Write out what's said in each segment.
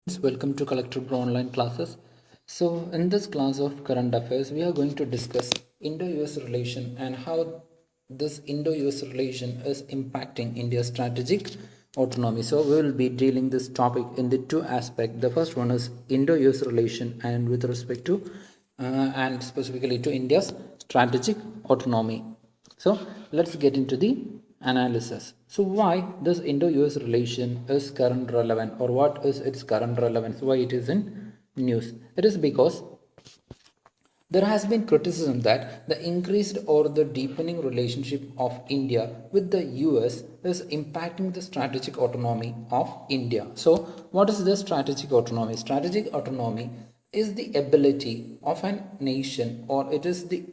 Welcome to Collector Pro online classes. So in this class of current affairs, we are going to discuss Indo-US relation and how this Indo-US relation is impacting India's strategic autonomy. So we will be dealing this topic in the two aspects. The first one is Indo-US relation and with respect to and specifically to India's strategic autonomy. So let's get into the analysis. So why this Indo-US relation is current relevant, or what is its current relevance, why it is in news? It is because there has been criticism that the increased or the deepening relationship of India with the US is impacting the strategic autonomy of India. So what is the strategic autonomy? Strategic autonomy is the ability of a nation, or it is the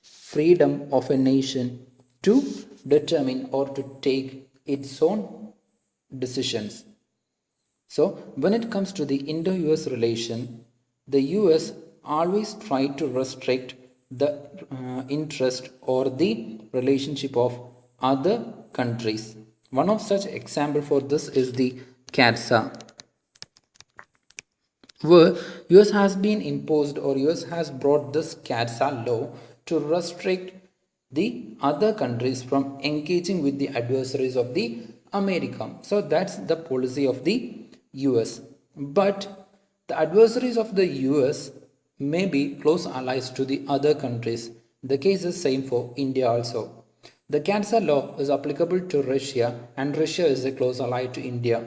freedom of a nation to determine or to take its own decisions. So, when it comes to the Indo US relation, the US always try to restrict the interest or the relationship of other countries. One of such example for this is the CATSA, where US has been imposed, or US has brought this CATSA law to restrict the other countries from engaging with the adversaries of the America. So that's the policy of the US. But the adversaries of the US may be close allies to the other countries. The case is same for India also. The CATSA law is applicable to Russia, and Russia is a close ally to India.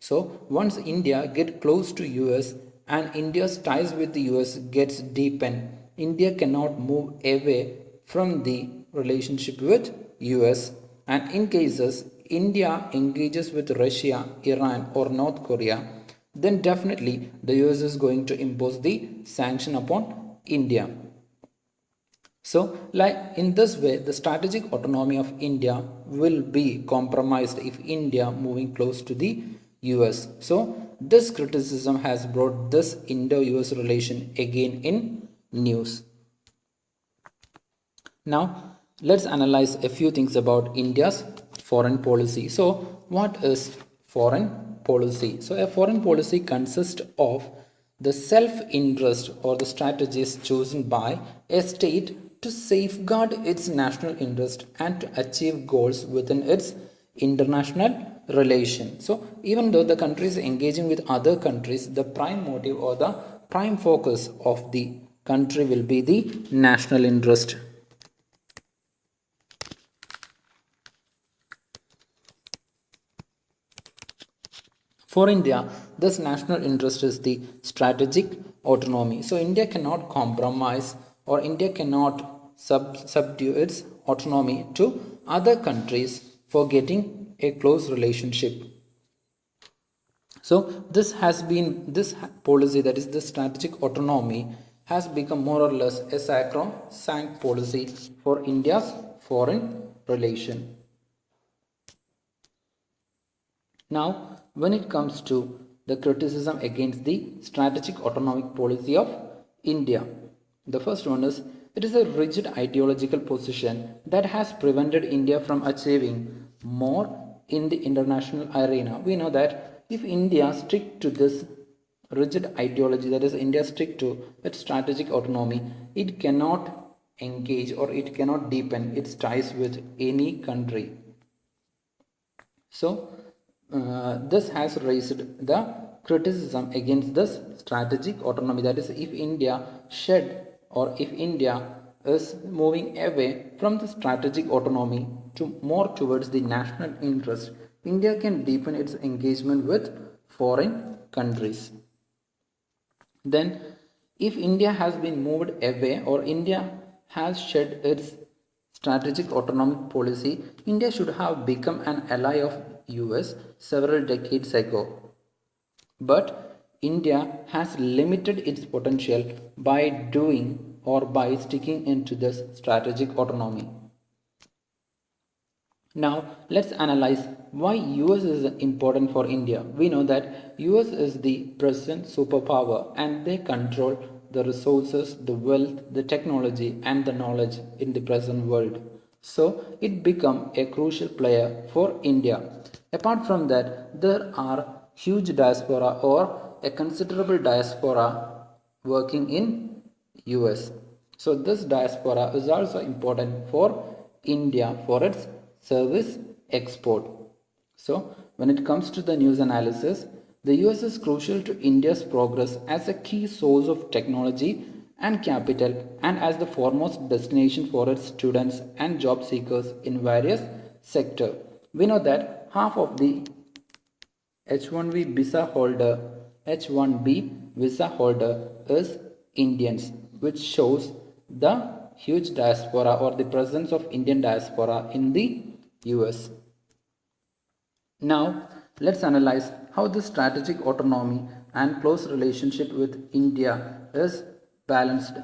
So once India get close to US and India's ties with the US gets deepened, India cannot move away from the relationship with US. And in cases India engages with Russia, Iran or North Korea, then definitely the US is going to impose the sanction upon India. So, like in this way, the strategic autonomy of India will be compromised if India moving close to the US. So, this criticism has brought this Indo-US relation again in news. Now, let's analyze a few things about India's foreign policy. So, what is foreign policy? So, a foreign policy consists of the self-interest or the strategies chosen by a state to safeguard its national interest and to achieve goals within its international relation. So, even though the country is engaging with other countries, the prime motive or the prime focus of the country will be the national interest. For India, this national interest is the strategic autonomy. So, India cannot compromise, or India cannot subdue its autonomy to other countries for getting a close relationship. So, this policy, that is the strategic autonomy, has become more or less a sacrosanct policy for India's foreign relation. Now, when it comes to the criticism against the strategic autonomic policy of India, the first one is it is a rigid ideological position that has prevented India from achieving more in the international arena. We know that if India stick to this rigid ideology, that is, India stick to its strategic autonomy, it cannot engage or it cannot deepen its ties with any country. So, this has raised the criticism against this strategic autonomy. That is, if India shed, or if India is moving away from the strategic autonomy to more towards the national interest, India can deepen its engagement with foreign countries. Then, if India has been moved away, or India has shed its strategic autonomic policy, India should have become an ally of US several decades ago. But India has limited its potential by doing or by sticking into this strategic autonomy. Now let's analyze why US is important for India. We know that US is the present superpower and they control the resources, the wealth, the technology and the knowledge in the present world. So it become a crucial player for India. Apart from that, there are huge diaspora or a considerable diaspora working in US. So this diaspora is also important for India for its service export. So when it comes to the news analysis, the US is crucial to India's progress as a key source of technology and capital and as the foremost destination for its students and job seekers in various sectors. We know that half of the H1B visa holder H1B visa holder is Indians, which shows the huge diaspora or the presence of Indian diaspora in the US. Now, let's analyze how the strategic autonomy and close relationship with India is balanced.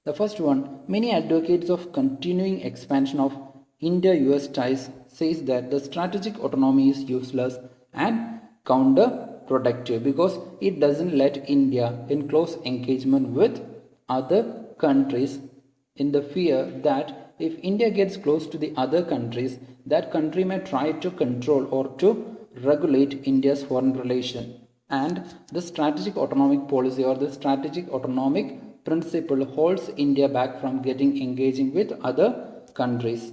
The first one, many advocates of continuing expansion of India-US ties says that the strategic autonomy is useless and counterproductive because it doesn't let India in close engagement with other countries in the fear that if India gets close to the other countries, that country may try to control or to regulate India's foreign relation. And the strategic autonomic policy or the strategic autonomic principle holds India back from getting engaging with other countries.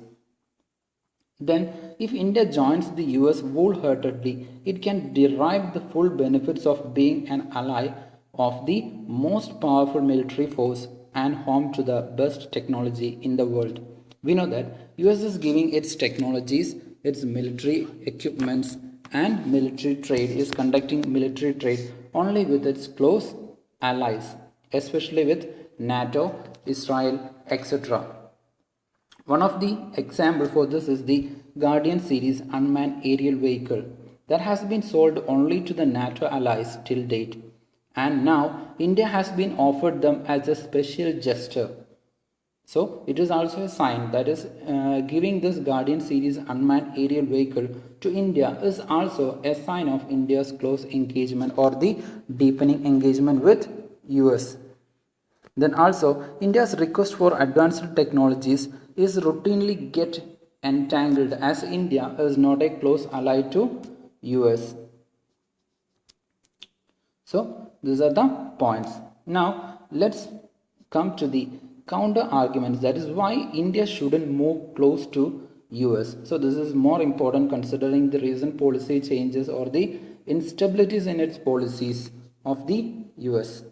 Then, if India joins the US wholeheartedly, it can derive the full benefits of being an ally of the most powerful military force and home to the best technology in the world. We know that US is giving its technologies, its military equipments and military trade is conducting military trade only with its close allies, especially with NATO, Israel, etc. One of the examples for this is the Guardian series unmanned aerial vehicle that has been sold only to the NATO allies till date, and now India has been offered them as a special gesture. So it is also a sign that is giving this Guardian series unmanned aerial vehicle to India is also a sign of India's close engagement or the deepening engagement with US. Then also India's request for advanced technologies is routinely get entangled as India is not a close ally to US. So these are the points. Now let's come to the counter arguments, that is why India shouldn't move close to US. So this is more important considering the recent policy changes or the instabilities in its policies of the US.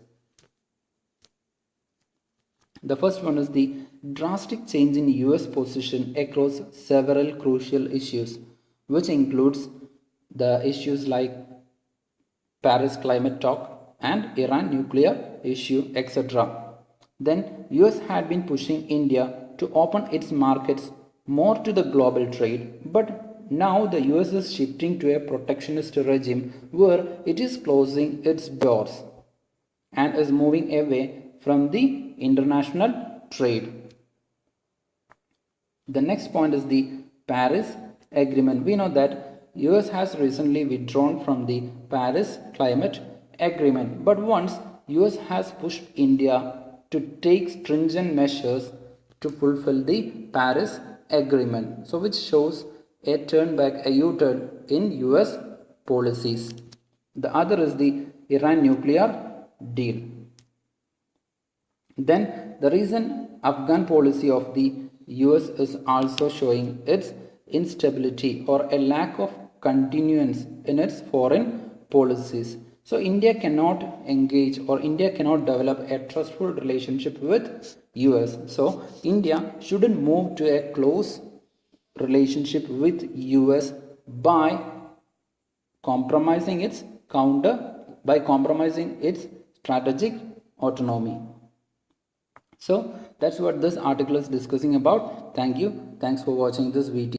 The first one is the drastic change in US position across several crucial issues, which includes the issues like Paris climate talk and Iran nuclear issue, etc. Then US had been pushing India to open its markets more to the global trade, but now the US is shifting to a protectionist regime where it is closing its doors and is moving away from the international trade. The next point is the Paris Agreement. We know that US has recently withdrawn from the Paris Climate Agreement, but once US has pushed India to take stringent measures to fulfill the Paris Agreement, so which shows a turn back, a U-turn in US policies. The other is the Iran nuclear deal. Then the recent Afghan policy of the US is also showing its instability or a lack of continuance in its foreign policies. So India cannot engage or India cannot develop a trustful relationship with US. So India shouldn't move to a close relationship with US by compromising its strategic autonomy. So that's what this article is discussing about. Thank you. Thanks for watching this video.